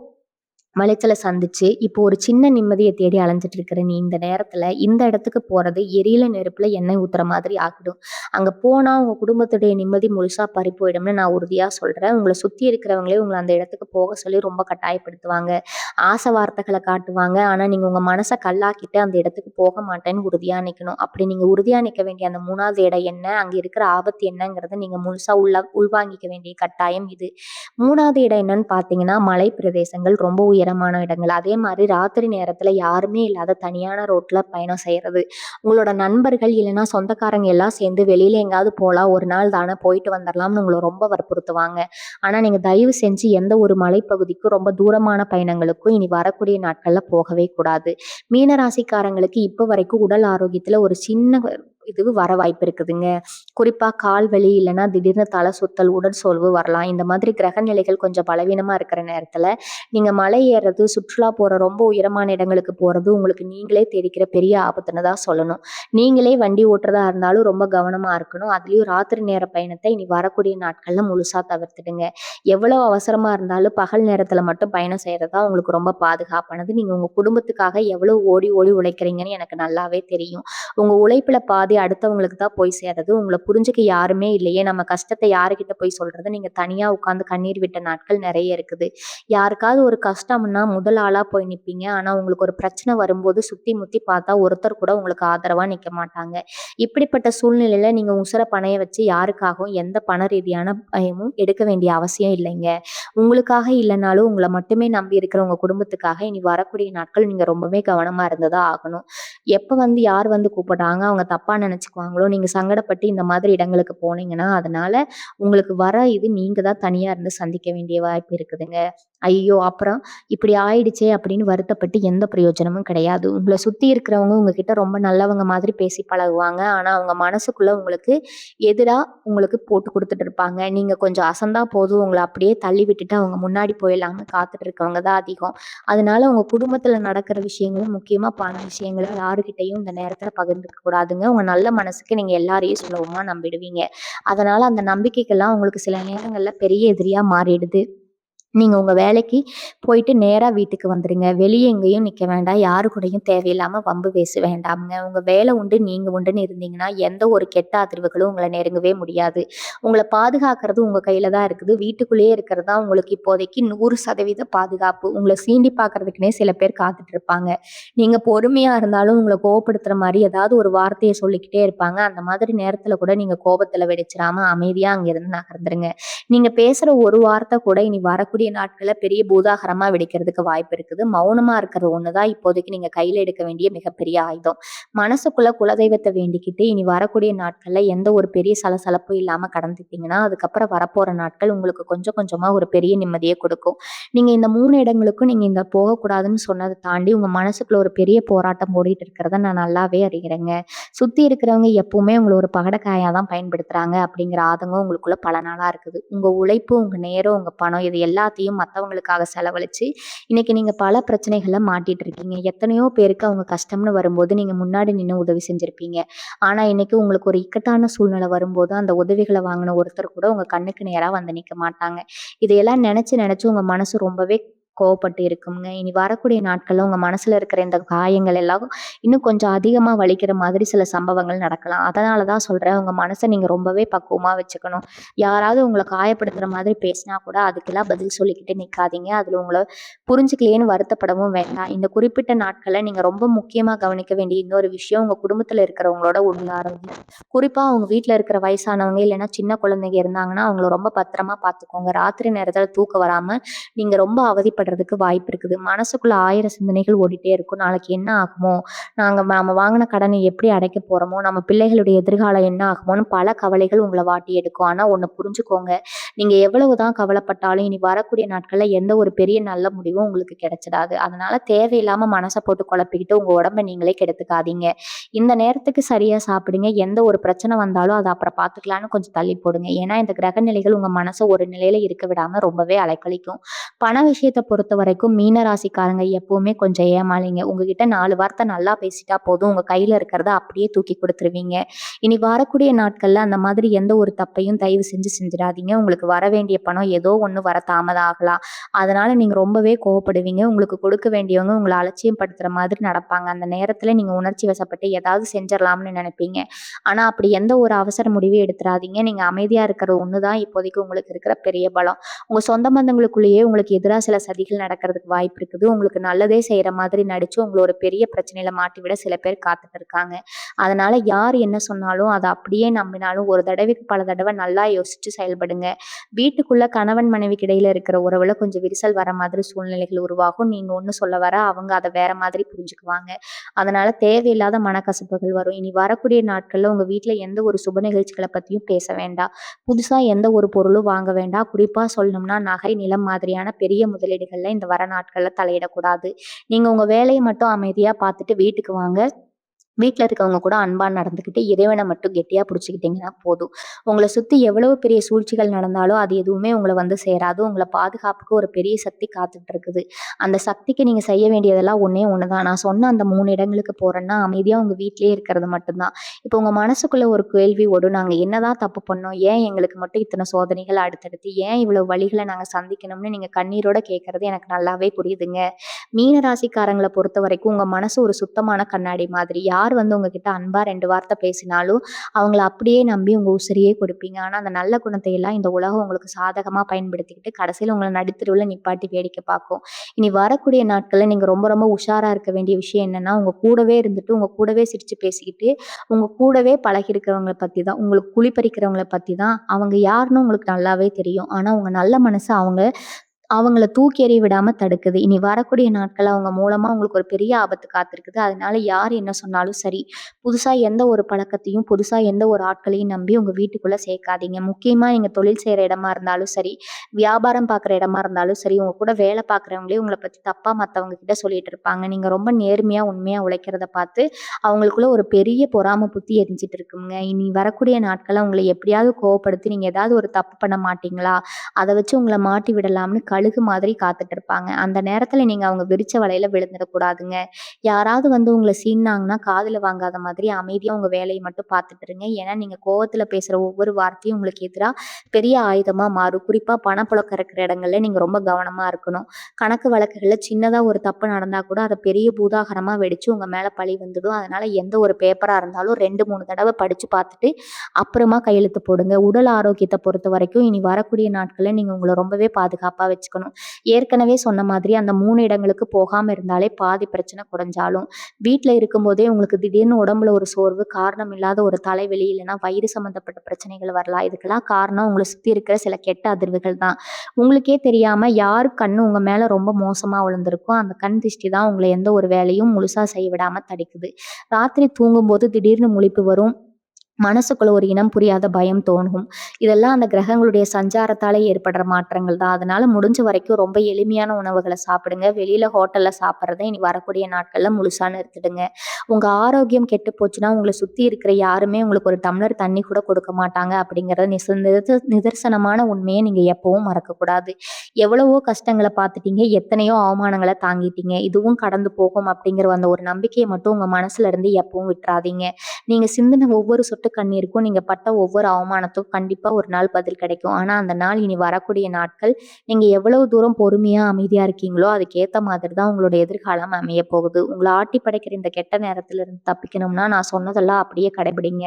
மலைச்சல சந்திச்சு, இப்போ ஒரு சின்ன நிம்மதிய தேடி அலைஞ்சுட்டு இருக்கிற நீ இந்த நேரத்துல, இந்த இடத்துக்கு போறது எரியிற நெருப்புல எண்ணெய் ஊத்துற மாதிரி ஆகிடும். அங்க போனா உங்க குடும்பத்துடைய நிம்மதி முழுசா பறி போயிடும்னு நான் உறுதியா சொல்றேன். உங்கள சுத்தி இருக்கிறவங்களே உங்கள அந்த இடத்துக்கு போக சொல்லி ரொம்ப கட்டாயப்படுத்துவாங்க. ஆசை வார்த்தைகள காட்டுவாங்க. ஆனா நீங்க உங்க மனச கல்லாக்கிட்டு அந்த இடத்துக்கு போக மாட்டேன்னு உறுதியா நிக்கணும். அப்படி நீங்க உறுதியா நிக்க வேண்டிய அந்த 3வது இடம் என்ன? அங்க இருக்கிற ஆபத்து என்னங்கிறத நீங்க முழுசா உள்வாங்கிக்க வேண்டிய கட்டாயம் இது. 3வது இடம் என்னன்னு பார்த்தீங்கன்னா, மலை பிரதேசங்கள் ரொம்ப உயரமான இடங்கள். அதே மாரி ராத்திரி நேரத்துல யாருமே இல்லாத தனியான ரோட்ல பயணம் செய்றது. உங்களோட நண்பர்கள் இல்லைன்னா சொந்தக்காரங்க எல்லாம் சேர்ந்து வெளியில எங்கேயாவது போலாம். ஒரு நாள் தானே போயிட்டு வந்துரலாம்னு உங்கள ரொம்ப வற்புறுத்துவாங்க. ஆனா நீங்க தயவு செஞ்சு எந்த ஒரு மலைப்பகுதிக்கும், ரொம்ப தூரமான பயணங்களுக்கும் இனி வரக்கூடிய நாட்கள்ல போகவே கூடாது. மீன ராசிக்காரங்களுக்கு இப்ப வரைக்கும் உடல் ஆரோக்கியத்துல ஒரு சின்ன இது வர வாய்ப்பு இருக்குதுங்க. குறிப்பா கால் வலி இல்லைன்னா திடீர்னு தலை சுத்தல், உடல் சோர்வு வரலாம். இந்த மாதிரி கிரக நிலைகள் கொஞ்சம் பலவீனமா இருக்கிற நேரத்துல நீங்க மலை ஏறுறது, சுற்றுலா போற ரொம்ப உயரமான இடங்களுக்கு போறது உங்களுக்கு நீங்களே தேடிக்கிற பெரிய ஆபத்துன்னு தான் சொல்லணும். நீங்களே வண்டி ஓட்டுறதா இருந்தாலும் ரொம்ப கவனமா இருக்கணும். அதுலயும் ராத்திரி நேர பயணத்தை இனி வரக்கூடிய நாட்கள்ல முழுசா தவிர்த்துடுங்க. எவ்வளவு அவசரமா இருந்தாலும் பகல் நேரத்துல மட்டும் பயணம் செய்யறது தான் உங்களுக்கு ரொம்ப பாதுகாப்பானது. நீங்க உங்க குடும்பத்துக்காக எவ்வளவு ஓடி ஓடி உழைக்கிறீங்கன்னு எனக்கு நல்லாவே தெரியும். உங்க உழைப்புல பாதி அடுத்தவங்களுக்கு தான் போய் சேருது. உங்கள புரிஞ்சுக்க யாருமே இல்லையே! நம்ம கஷ்டத்த யாருகிட்ட போய் சொல்றது? நீங்க தனியா உட்கார்ந்து கண்ணீர் விட்ட நாட்கள் நெறைய இருக்குது. யாருக்காவது ஒரு கஷ்டம்னா முதல் ஆளா போய் நிப்பீங்க. ஆனா உங்களுக்கு ஒரு பிரச்சனை வரும்போது சுத்தி முத்தி பார்த்தா ஒருத்தர் கூட உங்களுக்கு ஆதரவா நிக்க மாட்டாங்க. இப்படிப்பட்ட சூழ்நிலையில நீங்க உசுர பணய வச்சு யாருக்காகவும் எந்த பண ரீதியான பயமும் எடுக்க வேண்டிய அவசியம் இல்லைங்க. உங்களுக்காக இல்லனாலும் உங்கள மட்டுமே நம்பி இருக்கிற உங்க குடும்பத்துக்காக இனி வரக்கூடிய நாட்கள் நீங்க ரொம்பவே கவனமா இருந்து தான் ஆகணும். எப்ப யார் கூப்பிடுறாங்க, அவங்க தப்பா நெனச்சுக்குவாங்களோ, நீங்க சங்கடப்பட்டு இந்த மாதிரி இடங்களுக்கு போனீங்கன்னா, அதனால உங்களுக்கு வர இது நீங்க தான் தனியா இருந்து சந்திக்க வேண்டிய வாய்ப்பு இருக்குதுங்க. ஐயோ! அப்புறம் இப்படி ஆயிடுச்சே அப்படின்னு வருத்தப்பட்டு எந்த பிரயோஜனமும் கிடையாது. உங்கள சுத்தி இருக்கிறவங்க உங்ககிட்ட ரொம்ப நல்லவங்க மாதிரி பேசி பழகுவாங்க. ஆனா, அவங்க மனசுக்குள்ள உங்களுக்கு எதிரா உங்களுக்கு போட்டு குடுத்துட்டு இருப்பாங்க. நீங்க கொஞ்சம் அசந்தா போதும், உங்கள அப்படியே தள்ளி விட்டுட்டு அவங்க முன்னாடி போயிடலாம்னு காத்துட்டு இருக்கவங்க தான் அதிகம். அதனால உங்க குடும்பத்துல நடக்கிற விஷயங்களும், முக்கியமா பண விஷயங்கள யாருகிட்டயும் இந்த நேரத்துல பகிர்ந்துக்க கூடாதுங்க. உங்க நல்ல மனசுக்கு நீங்க எல்லாரையும் சுலபமா நம்பிடுவீங்க. அதனால அந்த நம்பிக்கைக்கெல்லாம் உங்களுக்கு சில நேரங்கள்ல பெரிய எதிரியா மாறிடுது. நீங்க உங்க வேலைக்கு போயிட்டு நேரா வீட்டுக்கு வந்துருங்க. வெளிய எங்கேயும் நிக்க வேண்டாம். யாரு கூடயும் தேவையில்லாம வம்பு பேச வேண்டாம்ங்க. உங்க வேலை உண்டு, நீங்க உண்டுன்னு இருந்தீங்கன்னா, எந்த ஒரு கெட்ட அதிர்வுகளும் உங்கள நெருங்கவே முடியாது. உங்கள பாதுகாக்கிறது உங்க கையில தான் இருக்குது. வீட்டுக்குள்ளேயே இருக்கிறது தான் உங்களுக்கு இப்போதைக்கு 100% பாதுகாப்பு. உங்கள சீண்டி பார்க்கறதுக்குன்னே சில பேர் காத்துட்டு இருப்பாங்க. நீங்க பொறுமையா இருந்தாலும் உங்கள கோவப்படுத்துற மாரி ஏதாவது ஒரு வார்த்தைய சொல்லிக்கிட்டே இருப்பாங்க. அந்த மாதிரி நேரத்துல கூட நீங்க கோபத்துல வெடிச்சிராம அமைதியா அங்கிருந்து நகர்ந்துருங்க. நீங்க பேசுற ஒரு வார்த்தை கூட இனி வரக்கூடிய நாட்கள்ல பெரிய பூதாகரமா வெடிக்கிறதுக்கு வாய்ப்பு இருக்குது. மௌனமா இருக்கிறது ஒண்ணுதான் இப்போதைக்கு நீங்க கையில எடுக்க வேண்டிய மிகப்பெரிய ஆயுதம். மனசுக்குள்ள குலதெய்வத்தை வேண்டிக்கிட்டு இனி வரக்கூடிய நாட்கள்ல எந்த ஒரு பெரிய சலசலப்பும் இல்லாம கடந்துட்டீங்கன்னா, அதுக்கப்புறம் வரப்போற நாட்கள் உங்களுக்கு கொஞ்சம் கொஞ்சமா ஒரு பெரிய நிம்மதிய கொடுக்கும். நீங்க இந்த 3 இடங்களுக்கும் நீங்க இந்த போகக்கூடாதுன்னு சொன்னத தாண்டி உங்க மனசுக்குள்ள ஒரு பெரிய போராட்டம் ஓடிட்டு இருக்கிறத நான் நல்லாவே அறிகிறேங்க. சுத்தி இருக்கிறவங்க எப்பவுமே உங்கள ஒரு பகடைக்காயா தான் பயன்படுத்துறாங்க அப்படிங்கிற ஆதங்கம் உங்களுக்குள்ள பல நாளா இருக்குது. உங்க உழைப்பு, உங்க நேரம், உங்க பணம் இது எல்லாத்தையும் மத்தவங்களுக்காக செலவழிச்சு, இன்னைக்கு நீங்க பல பிரச்சனைகள்ல மாட்டிட்டு இருக்கீங்க. எத்தனையோ பேருக்கு அவங்க கஷ்டம்னு வரும்போது நீங்க முன்னாடி நின்னு உதவி செஞ்சிருப்பீங்க. ஆனா இன்னைக்கு உங்களுக்கு ஒரு இக்கட்டான சூழ்நிலை வரும்போது அந்த உதவிகள வாங்குன ஒருத்தர் கூட உங்க கண்ணுக்கு நேரா வந்து நிக்க மாட்டாங்க. இதையெல்லாம் நெனச்சு நெனச்சு உங்க மனசு ரொம்பவே கோவப்பட்டு இருக்குங்க. இனி வரக்கூடிய நாட்கள்ல உங்க மனசுல இருக்கிற இந்த காயங்கள் எல்லாம் இன்னும் கொஞ்சம் அதிகமா வலிக்கிற மாதிரி சில சம்பவங்கள் நடக்கலாம். அதனால தான் சொல்றேன், உங்க மனச நீங்க ரொம்பவே பக்குவமா வச்சுக்கணும். யாராவது உங்கள காயப்படுத்துற மாதிரி பேசினா கூட அதுக்கெல்லாம் பதில் சொல்லிக்கிட்டு நிக்காதீங்க. அதுல உங்கள புரிஞ்சுக்கலையேன்னு வருத்தப்படவும் வேண்டாம். இந்த குறிப்பிட்ட நாட்கள்ல நீங்க ரொம்ப முக்கியமா கவனிக்க வேண்டிய இன்னொரு விஷயம், உங்க குடும்பத்துல இருக்கிறவங்களோட உடல் ஆரோக்கியம். குறிப்பா அவங்க வீட்ல இருக்கிற வயசானவங்க இல்லைன்னா சின்ன குழந்தைங்க இருந்தாங்கன்னா, அவங்கள ரொம்ப பத்திரமா பார்த்துக்கோங்க. ராத்திரி நேரத்துல தூக்கம் வராம நீங்க ரொம்ப அவதிப்படுறதுக்கு வாய்ப்பு இருக்குது. மனசுக்குள்ள 1000 சிந்தனைகள் ஓடிட்டே இருக்கும். நாளைக்கு என்ன ஆகுமோ? நாம வாங்குன கடனை எப்படி அடைக்க போறோமோ? நம்ம பிள்ளைகளுடைய எதிர்காலம் என்ன ஆகுமோன்னு பல கவலைகள் உங்கள வாட்டி எடுக்கும். ஆனா ஒண்ணு புரிஞ்சுக்கோங்க. நீங்க எவ்வளவுதான் கவலைப்பட்டாலும் இனி வரக்கூடிய நாட்கள்ல எந்த ஒரு பெரிய நல்ல முடிவும் உங்களுக்கு கிடைச்சிடாது. அதனால தேவையில்லாம மனச போட்டு குழப்பிக்கிட்டு உங்க உடம்ப நீங்களே கெடுத்துக்காதீங்க. இந்த நேரத்துக்கு சரியா சாப்பிடுங்க. எந்த ஒரு பிரச்சனை வந்தாலும் அத அப்புறம் பார்த்துக்கலான்னு கொஞ்சம் தள்ளி போடுங்க. ஏன்னா இந்த கிரக நிலைகள் உங்க மனச ஒரு நிலையில இருக்க விடாம ரொம்பவே அலைக்கழிக்கும். பண விஷயத்த பொறுத்தவரைக்கும் மீன ராசிக்காரங்க எப்பவுமே கொஞ்சம் ஏமாளிங்க. உங்ககிட்ட 4 வார்த்தை நல்லா பேசிட்டா போதும், உங்க கையில இருக்கிறத அப்படியே தூக்கி குடுத்துருவீங்க. இனி வரக்கூடிய நாட்கள்ல அந்த மாதிரி எந்த ஒரு தப்பையும் தயவு செஞ்சு செஞ்சுடாதீங்க. உங்களுக்கு வர வேண்டிய பணம் ஏதோ ஒண்ணு வர தாமதம் ஆகலாம். அதனால நீங்க ரொம்பவே கோவப்படுவீங்க. உங்களுக்கு கொடுக்க வேண்டியவங்க உங்கள அலட்சியம் படுத்துற மாதிரி நடப்பாங்க. அந்த நேரத்துல நீங்க உணர்ச்சி வசப்பட்டு ஏதாவது செஞ்சிரலாம்னு நினைப்பீங்க. ஆனா அப்படி எந்த ஒரு அவசர முடிவும் எடுத்துறாதீங்க. நீங்க அமைதியா இருக்கிறது ஒண்ணு தான் இப்போதைக்கு உங்களுக்கு இருக்கிற பெரிய பலம். உங்க சொந்த பந்தங்களுக்குள்ளேயே உங்களுக்கு எதிரா சில சதிகள் நடக்கிறதுக்கு வாய்ப்பு இருக்குது. உங்களுக்கு நல்லதே செய்யற மாதிரி நடிச்சு உங்கள ஒரு பெரிய பிரச்சனையில மாட்டிவிட சில பேர் காத்துட்டு இருக்காங்க. அதனால யார் என்ன சொன்னாலும் அத அப்படியே நம்பினாலும் ஒரு தடவைக்கு பல தடவை நல்லா யோசிச்சு செயல்படுங்க. வீட்டுக்குள்ள கணவன் மனைவிக்கு இடையில இருக்கிற உறவுல கொஞ்சம் விரிசல் வர மாதிரி சூழ்நிலைகள் உருவாகும். நீங்க ஒண்ணு சொல்ல வர அவங்க அத வேற மாதிரி புரிஞ்சுக்குவாங்க. அதனால தேவையில்லாத மனக்கசப்புகள் வரும். இனி வரக்கூடிய நாட்கள்ல உங்க வீட்ல எந்த ஒரு சுப நிகழ்ச்சிகள பத்தியும் பேச வேண்டாம். புதுசா எந்த ஒரு பொருளும் வாங்க வேண்டாம். குறிப்பா சொல்லணும்னா நகை, நிலம் மாதிரியான பெரிய முதலீடுகள்ல இந்த வர நாட்கள்ல தலையிடக்கூடாது. நீங்க உங்க வேலைய மட்டும் அமைதியா பார்த்துட்டு வீட்டுக்கு வாங்க. வீட்ல இருக்கவங்க கூட அன்பா நடந்துக்கிட்டு இறைவன மட்டும் கெட்டியா புடிச்சுக்கிட்டீங்கன்னா போதும். உங்கள சுத்தி எவ்வளவு பெரிய சூழ்ச்சிகள் நடந்தாலும் அது எதுவுமே உங்கள வந்து சேராது. உங்கள பாதுகாப்புக்கு ஒரு பெரிய சக்தி காத்துட்டு இருக்குது. அந்த சக்திக்கு நீங்க செய்ய வேண்டியதெல்லாம் ஒண்ணே ஒண்ணு தான். நான் சொன்ன அந்த 3 இடங்களுக்கு போறேன்னா, அமைதியா உங்க வீட்லயே இருக்கிறது மட்டும் தான். இப்போ உங்க மனசுக்குள்ள ஒரு கேள்வி ஓடும். நாங்க என்னதான் தப்பு பண்ணோம்? ஏன் எங்களுக்கு மட்டும் இத்தன சோதனைகள் அடுத்தடுத்து? ஏன் இவ்வளவு வலிகள நாங்க சந்திக்கணும்னு நீங்க கண்ணீரோட கேட்கறது எனக்கு நல்லாவே புரியுதுங்க. மீன ராசிக்காரங்கள பொறுத்தவரைக்கும் உங்க மனசு ஒரு சுத்தமான கண்ணாடி மாதிரி. யார் வந்து உங்ககிட்ட அன்பா 2 வார்த்தை பேசினாலும், அவங்கள அப்படியே நம்பி உங்க உசிரையே கொடுப்பீங்க. ஆனா, அந்த நல்ல குணத்தை எல்லாம் இந்த உலகம் உங்களுக்கு சாதகமா பயன்படுத்திக்கிட்டு, கடைசியில உங்கள நடுத்தெருவுல நிப்பாட்டி வேடிக்கை பார்க்கும். இனி வரக்கூடிய நாட்கள்ல நீங்க ரொம்ப ரொம்ப உஷாரா இருக்க வேண்டிய விஷயம் என்னன்னா, உங்க கூடவே இருந்துட்டு, உங்க கூடவே சிரிச்சு பேசிக்கிட்டு, உங்க கூடவே பழகி இருக்கிறவங்கள பத்தி தான், உங்களுக்கு குழி பறிக்கிறவங்கள பத்தி தான், அவங்க யாருன்னு உங்களுக்கு நல்லாவே தெரியும். ஆனா, உங்க நல்ல மனசு அவங்கள தூக்கி எறிய விடாம தடுக்குது. இனி வரக்கூடிய நாட்கள் அவங்க மூலமா உங்களுக்கு ஒரு பெரிய ஆபத்து காத்திருக்குது. அதனால யார் என்ன சொன்னாலும் சரி, புதுசா எந்த ஒரு பழக்கத்தையும், புதுசா எந்த ஒரு ஆட்களையும் நம்பி உங்க வீட்டுக்குள்ள சேர்க்காதீங்க. முக்கியமா நீங்க தொழில் செய்ற இடமா இருந்தாலும் சரி, வியாபாரம் பார்க்குற இடமா இருந்தாலும் சரி, உங்க கூட வேலை பார்க்குறவங்களே உங்கள பத்தி தப்பா மத்தவங்க கிட்ட சொல்லிட்டு இருப்பாங்க. நீங்க ரொம்ப நேர்மையா, உண்மையா உழைக்கிறத பார்த்து அவங்களுக்குள்ள ஒரு பெரிய பொறாம புத்தி எரிஞ்சிட்டு இருக்குங்க. இனி வரக்கூடிய நாட்கள்ல உங்கள எப்படியாவது கோவப்படுத்தி நீங்க ஏதாவது ஒரு தப்பு பண்ண மாட்டீங்களா? அத வச்சு உங்கள மாட்டி விடலாம்னு கழுகு மாதிரி காத்துட்டு இருப்பாங்க. அந்த நேரத்துல நீங்க அவங்க விரிச்ச வலையில விழுந்துடக்கூடாதுங்க. யாராவது வந்து உங்கள சீண்டுனாங்கன்னா காதுல வாங்காத மாதிரி அமைதியா உங்க வேலைய மட்டும் பார்த்துட்டு இருங்க. ஏன்னா நீங்க கோவத்துல பேசுற ஒவ்வொரு வார்த்தையும் உங்களுக்கு எதிரா பெரிய ஆயுதமா மாறும். குறிப்பா பணப்புழக்கம் இருக்கிற இடங்கள்ல நீங்க ரொம்ப கவனமா இருக்கணும். கணக்கு வழக்குகள்ல சின்னதா ஒரு தப்பு நடந்தா கூட அத பெரிய பூதாகரமா வெடிச்சு உங்க மேல பழி வந்துடும். அதனால எந்த ஒரு பேப்பரா இருந்தாலும் 2, 3 தடவ படிச்சு பார்த்துட்டு அப்புறமா கையெழுத்து போடுங்க. உடல் ஆரோக்கியத்த பொறுத்தவரைக்கும் இனி வரக்கூடிய நாட்கள்ல நீங்க உங்கள ரொம்பவே பாதுகாப்பா வச்சுக்கணும். ஏற்கனவே சொன்ன மாதிரி அந்த 3 இடங்களுக்கு போகாம இருந்தாலே பாதி பிரச்சனை குறைஞ்சாலும், வீட்ல இருக்கும்போதே உங்களுக்கு திடீர்னு உடம்புல ஒரு சோர்வு, காரணம் இல்லாத ஒரு தலைவலி, இல்லைன்னா வயிறு சம்மந்தப்பட்ட பிரச்சனைகள் வரலாம். இதுக்கெல்லாம் காரணம் உங்கள சுத்தி இருக்கிற சில கெட்ட அதிர்வுகள் தான். உங்களுக்கே தெரியாம யார் கண்ணு உங்க மேல ரொம்ப மோசமா விழுந்திருக்கோ, அந்த கண் திஷ்டி தான் உங்கள எந்த ஒரு வேலையும் முழுசா செய்ய விடாம தடுக்குது. ராத்திரி தூங்கும்போது திடீர்னு முழிப்பு வரும். மனசுக்குள்ள ஒரு இனம் புரியாத பயம் தோணும். இதெல்லாம் அந்த கிரகங்களுடைய சஞ்சாரத்தாலே ஏற்படுற மாற்றங்கள் தான். அதனால முடிஞ்ச வரைக்கும் ரொம்ப எளிமையான உணவுகள சாப்பிடுங்க. வெளியில ஹோட்டல்ல சாப்பிடுறத இனி வரக்கூடிய நாட்கள்ல முழுசா நிறுத்திடுங்க. உங்க ஆரோக்கியம் கெட்டு போச்சுன்னா, உங்கள சுத்தி இருக்கிற யாருமே உங்களுக்கு ஒரு டம்ளர் தண்ணி கூட கொடுக்க மாட்டாங்க அப்படிங்கிறத நிதர்சனமான உண்மைய நீங்க எப்பவும் மறக்கக்கூடாது. எவ்வளவோ கஷ்டங்கள பார்த்துட்டீங்க, எத்தனையோ அவமானங்கள தாங்கிட்டீங்க. இதுவும் கடந்து போகும் அப்படிங்கிற அந்த ஒரு நம்பிக்கைய மட்டும் உங்க மனசுல இருந்து எப்பவும் விட்டுறாதீங்க. நீங்க சிந்தின ஒவ்வொரு சொட்டு கண்ணீருக்கும், நீங்க பட்ட ஒவ்வொரு அவமானத்துக்கும் கண்டிப்பா ஒரு நாள் பதில் கிடைக்கும். ஆனா அந்த நாள் இனி வரக்கூடிய நாட்கள், நீங்க எவ்வளவு தூரம் பொறுமையா, அமைதியா இருக்கீங்களோ அதுக்கேத்த மாதிரி தான் உங்களோட எதிர்காலம் அமையப் போகுது. உங்கள ஆட்டி படைக்கிற இந்த கெட்ட நேரத்துல இருந்து தப்பிக்கணும்னா, நான் சொன்னதெல்லாம் அப்படியே கடைபிடிங்க.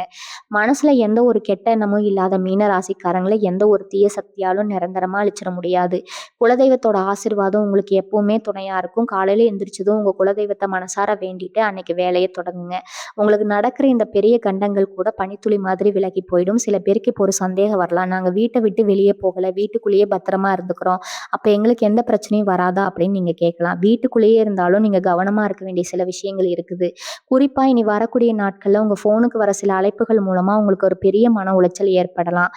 மனசுல எந்த ஒரு கெட்ட எண்ணமும் இல்லாத மீன ராசிக்காரங்கள எந்த ஒரு தீய சக்தியாலும் நிரந்தரமா அழிச்சிட முடியாது. குலதெய்வத்தோட ஆசீர்வாதம் உங்களுக்கு எப்பவுமே துணையா இருக்கும். காலையில எந்திரிச்சதும் உங்க குலதெய்வத்த மனசார வேண்டிட்டு அன்னைக்கு வேலைய தொடங்குங்க. உங்களுக்கு நடக்கிற இந்த பெரிய கண்டங்கள் கூட பனித்துளி மாதிரி விலகி போயிடும். சில பேருக்கு இப்போ ஒரு சந்தேகம் வரலாம். நாங்க வீட்ட விட்டு வெளியே போகல, வீட்டுக்குள்ளேயே பத்திரமா இருந்துக்கிறோம். அப்ப எங்களுக்கு எந்த பிரச்சனையும் வராதா அப்படின்னு நீங்க கேட்கலாம். வீட்டுக்குள்ளேயே இருந்தாலும் நீங்க கவனமா இருக்க வேண்டிய சில விஷயங்கள் இருக்குது. குறிப்பா இனி வரக்கூடிய நாட்கள்ல உங்க போனுக்கு வர சில அழைப்புகள் மூலமா உங்களுக்கு ஒரு பெரிய மன உளைச்சல் ஏற்படலாம்.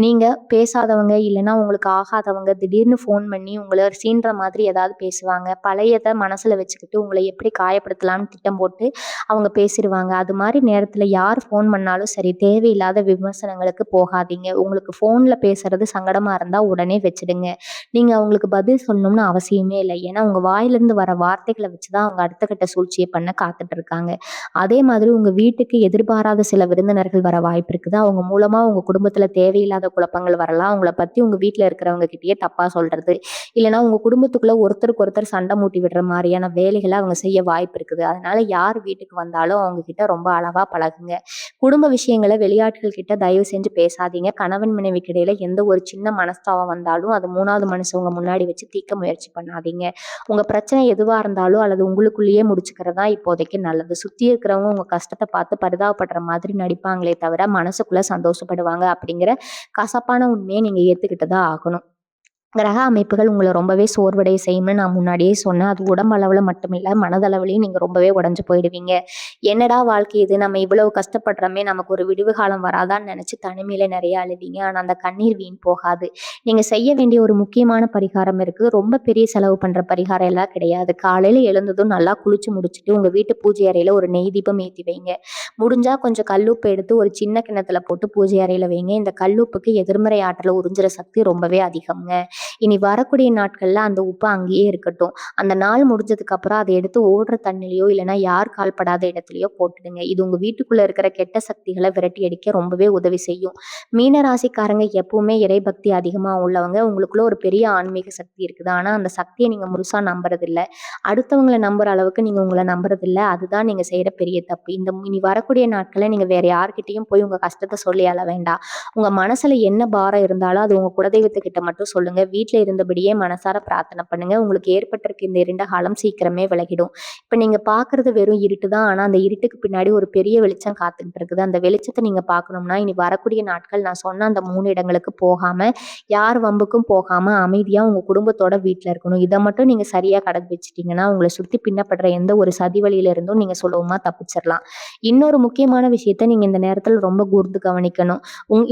நீங்க பேசாதவங்க இல்லைன்னா உங்களுக்கு ஆகாதவங்க திடீர்னு ஃபோன் பண்ணி உங்கள சீன்ற மாதிரி ஏதாவது பேசுவாங்க. பழையத மனசுல வச்சுக்கிட்டு உங்களை எப்படி காயப்படுத்தலாம்னு திட்டம் போட்டு அவங்க பேசிருவாங்க. அது மாதிரி நேரத்துல யார் ஃபோன் பண்ணாலும் சரி, சரி, தேவையில்லாத விமர்சனங்களுக்கு போகாதீங்க. உங்களுக்கு ஃபோன்ல பேசுறது சங்கடமா இருந்தா உடனே வச்சுடுங்க. நீங்க அவங்களுக்கு பதில் சொல்லணும்னு அவசியமே இல்ல. ஏன்னா, உங்க வாயிலிருந்து வர வார்த்தைகள வச்சு தான் அவங்க அடுத்த கட்ட சூழ்ச்சிய பண்ண காத்துட்டு இருக்காங்க. அதே மாதிரி உங்க வீட்டுக்கு எதிர்பாராத சில விருந்தினர்கள் வர வாய்ப்பு இருக்குது. அவங்க மூலமா உங்க குடும்பத்துல தேவையில்லாத குழப்பங்கள் வரலாம். உங்கள பத்தி உங்க வீட்ல இருக்கிறவங்க கிட்டயே தப்பா சொல்றது, இல்லன்னா உங்க குடும்பத்துக்குள்ள ஒருத்தருக்கு ஒருத்தர் சண்டை மூட்டி விடுற மாரியான வேலைகள அவங்க செய்ய வாய்ப்பு இருக்குது. அதனால யார் வீட்டுக்கு வந்தாலும் அவங்க கிட்ட ரொம்ப அளவா பழகுங்க. குடும்ப விஷயங்கள வெளியாட்கள் கிட்ட தயவு செஞ்சு பேசாதீங்க. கணவன் மனைவிக்கு இடையில எந்த ஒரு சின்ன மனஸ்தாபம் வந்தாலும் அது 3வது மனுஷவங்க முன்னாடி வச்சு தீர்க்க முயற்சி பண்ணாதீங்க. உங்க பிரச்சனை எதுவா இருந்தாலும் அல்லது உங்களுக்குள்ளேயே முடிச்சுக்கிறது தான் இப்போதைக்கு நல்லது. சுத்தி இருக்கிறவங்க உங்க கஷ்டத்த பார்த்து பரிதாபப்படுற மாதிரி நடிப்பாங்களே தவிர, மனசுக்குள்ள சந்தோஷப்படுவாங்க அப்படிங்கிற கசப்பான உண்மைய நீங்க ஏத்துக்கிட்டு தான் ஆகணும். கிரக அமைப்புகள் உங்கள ரொம்பவே சோர்வடைய செய்யும்னு நான் முன்னாடியே சொன்னேன். அது உடம்பளவுல மட்டுமில்ல, மனதளவுலயும் நீங்க ரொம்பவே உடைஞ்சு போயிடுவீங்க. என்னடா வாழ்க்கை இது! நம்ம இவ்வளவு கஷ்டப்படுறோமே! நமக்கு ஒரு விடிவு காலம் வராதான்னு நெனச்சு தனிமையில நெறைய அழுவீங்க. ஆனா அந்த கண்ணீர் வீண் போகாது. நீங்க செய்ய வேண்டிய ஒரு முக்கியமான பரிகாரம் இருக்கு. ரொம்ப பெரிய செலவு பண்ற பரிகாரம் எல்லாம் கிடையாது. காலையில எழுந்ததும் நல்லா குளிச்சு முடிச்சுட்டு, உங்க வீட்டு பூஜை அறையில ஒரு நெய் தீபம் ஏத்தி வைங்க. முடிஞ்சா கொஞ்சம் கல்லுப்பு எடுத்து ஒரு சின்ன கிண்ணத்துல போட்டு பூஜை அறையில வைங்க. இந்த கல்லுப்புக்கு எதிர்மறை ஆற்றல உறிஞ்சுற சக்தி ரொம்பவே அதிகம்ங்க. இனி வரக்கூடிய நாட்கள்ல அந்த உப்பு அங்கேயே இருக்கட்டும். அந்த நாள் முடிஞ்சதுக்கு அப்புறம் அத எடுத்து ஓடுற தண்ணிலயோ இல்லைன்னா யார் கால்படாத இடத்துலயோ போட்டுடுங்க. இது உங்க வீட்டுக்குள்ள இருக்கிற கெட்ட சக்திகளை விரட்டி அடிக்க ரொம்பவே உதவி செய்யும். மீன ராசிக்காரங்க எப்பவுமே இறைபக்தி அதிகமா உள்ளவங்க. உங்களுக்குள்ள ஒரு பெரிய ஆன்மீக சக்தி இருக்குது. ஆனா அந்த சக்தியை நீங்க முழுசா நம்புறதில்ல. அடுத்தவங்கள நம்புற அளவுக்கு நீங்க உங்கள நம்புறதில்ல. அதுதான் நீங்க செய்யற பெரிய தப்பு. இனி வரக்கூடிய நாட்கள்ல நீங்க வேற யார்கிட்டயும் போய் உங்க கஷ்டத்த சொல்லி அழ வேண்டாம். உங்க மனசுல என்ன பாரம் இருந்தாலும் அது உங்க குலதெய்வத்துக்கிட்ட மட்டும் சொல்லுங்க. வீட்ல இருந்தபடியே மனசார பிரார்த்தனை பண்ணுங்க. உங்களுக்கு ஏற்பட்டிருக்க இந்த இருண்ட காலம் சீக்கிரமே விலகிடும். இப்ப நீங்க பார்க்கறது வெறும் இருட்டு தான். ஆனா அந்த இருட்டுக்கு பின்னாடி ஒரு பெரிய வெளிச்சம் காத்துக்கிட்டு இருக்குது. அந்த வெளிச்சத்த நீங்க பார்க்கணும்னா, இனி வரக்கூடிய நாட்கள் நான் சொன்ன அந்த 3 இடங்களுக்கு போகாம, யார் வம்புக்கும் போகாம அமைதியா உங்க குடும்பத்தோட வீட்ல இருக்கணும். இத மட்டும் நீங்க சரியா கடைபிடிச்சிட்டீங்கன்னா, உங்கள சுத்தி பின்னப்படுற எந்த ஒரு சதி வழியில இருந்தும் நீங்க சுலபமா தப்பிச்சிரலாம். இன்னொரு முக்கியமான விஷயத்த நீங்க இந்த நேரத்துல ரொம்ப கூர்ந்து கவனிக்கணும்.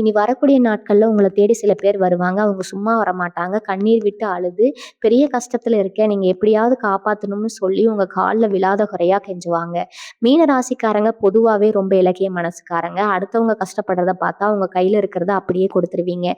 இனி வரக்கூடிய நாட்கள்ல உங்கள தேடி சில பேர் வருவாங்க. அவங்க சும்மா வரமாட்டாங்க. கண்ணீர் விட்டு அழுது, பெரிய கஷ்டத்துல இருக்கேன், நீங்க எப்படியாவது காப்பாத்தணும்னு சொல்லி உங்க கால்ல விழாத குறையா கெஞ்சுவாங்க. மீன ராசிக்காரங்க பொதுவாவே ரொம்ப இலக்கிய மனசுக்காரங்க. அடுத்தவங்க கஷ்டப்படுறத பார்த்தா உங்க கையில இருக்கிறத அப்படியே கொடுத்துருவீங்க.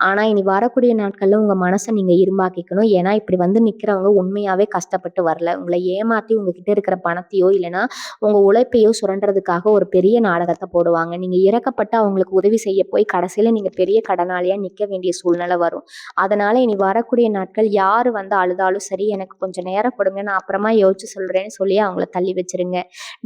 ஆனா இனி வரக்கூடிய நாட்கள்ல உங்க மனச நீங்க இரும்பாக்கிக்கணும். ஏன்னா இப்படி வந்து நிக்கிறவங்க உண்மையாவே கஷ்டப்பட்டு வரல. உங்கள ஏமாத்தி உங்ககிட்ட இருக்கிற பணத்தையோ இல்லைன்னா உங்க உழைப்பையோ சுரண்டுறதுக்காக ஒரு பெரிய நாடகத்த போடுவாங்க. நீங்க இறக்கப்பட்டு அவங்களுக்கு உதவி செய்ய போய் கடைசியில நீங்க பெரிய கடனாளியா நிக்க வேண்டிய சூழ்நிலை வரும். அதனால இனி வரக்கூடிய நாட்கள் யாரு வந்து அழுதாலும் சரி, எனக்கு கொஞ்சம் நேரம் கொடுங்க, நான் அப்புறமா யோசிச்சு சொல்றேன்னு சொல்லி அவங்கள தள்ளி வச்சிருங்க.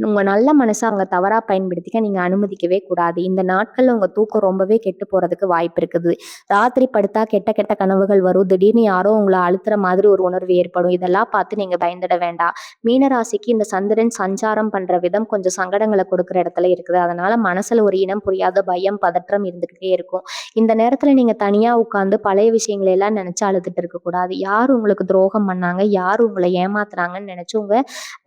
உங்க நல்ல மனச அவங்க தவறா பயன்படுத்திக்க நீங்க அனுமதிக்கவே கூடாது. இந்த நாட்கள்ல உங்க தூக்கம் ரொம்பவே கெட்டு போறதுக்கு வாய்ப்பு இருக்குது. ராத்திரி படுத்தா கெட்ட கெட்ட கனவுகள் வரும். திடீர்னு யாரோ உங்கள அழுத்துற மாதிரி ஒரு உணர்வு ஏற்படும். இதெல்லாம் பார்த்து நீங்க பயந்துட வேண்டாம். மீனராசிக்கு இந்த சந்திரன் சஞ்சாரம் பண்ற விதம் கொஞ்சம் சங்கடங்களை கொடுக்குற இடத்துல இருக்குது. அதனால மனசுல ஒரு இனம் புரியாத பயம், பதற்றம் இருந்துகிட்டே இருக்கும். இந்த நேரத்துல நீங்க தனியா உட்கார்ந்து பழைய விஷயங்களை எல்லாம் நினைச்சு அழுதுட்டு இருக்க கூடாது. யார் உங்களுக்கு துரோகம் பண்ணாங்க, யார் உங்களை ஏமாத்துறாங்கன்னு நினைச்சு உங்க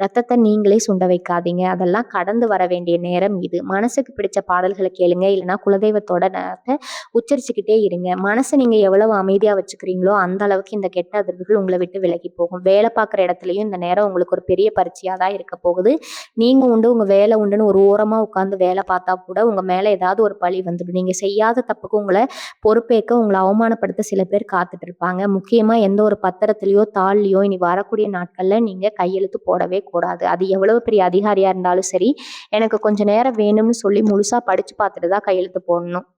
ரத்தத்தை நீங்களே சுண்ட வைக்காதீங்க. அதெல்லாம் கடந்து வர வேண்டிய நேரம் இது. மனசுக்கு பிடிச்ச பாடல்களை கேளுங்க, இல்லைன்னா குலதெய்வத்தோட நேரத்தை உச்சரிச்சுக்கிட்டே இருங்க. மனசை நீங்க எவ்வளவு அமைதியா வச்சுக்கிறீங்களோ அந்த அளவுக்கு இந்த கெட்ட அதிர்வுகள் உங்களை விட்டு விலகி போகும். வேலை பார்க்குற இடத்துலயும் இந்த நேரம் உங்களுக்கு ஒரு பெரிய பரீட்சையா தான் இருக்க போகுது. நீங்க உண்டு, உங்க வேலை உண்டுன்னு ஒரு ஓரமா உட்கார்ந்து வேலை பார்த்தா கூட உங்க மேல ஏதாவது ஒரு பழி வந்துடும். நீங்க செய்யாத தப்புக்கு உங்களை பொறுப்பேற்க, உங்களை அவமானப்படுத்த சில பேர் காத்துட்டு இருப்பாங்க. முக்கியமா எந்த ஒரு பத்திரத்திலயோ தாள்லயோ இனி வரக்கூடிய நாட்கள்ல நீங்க கையெழுத்து போடவே கூடாது. அது எவ்வளவு பெரிய அதிகாரியா இருந்தாலும் சரி, எனக்கு கொஞ்சம் நேரம் வேணும்னு சொல்லி முழுசா படிச்சு பார்த்துட்டு தான் கையெழுத்து போடணும்.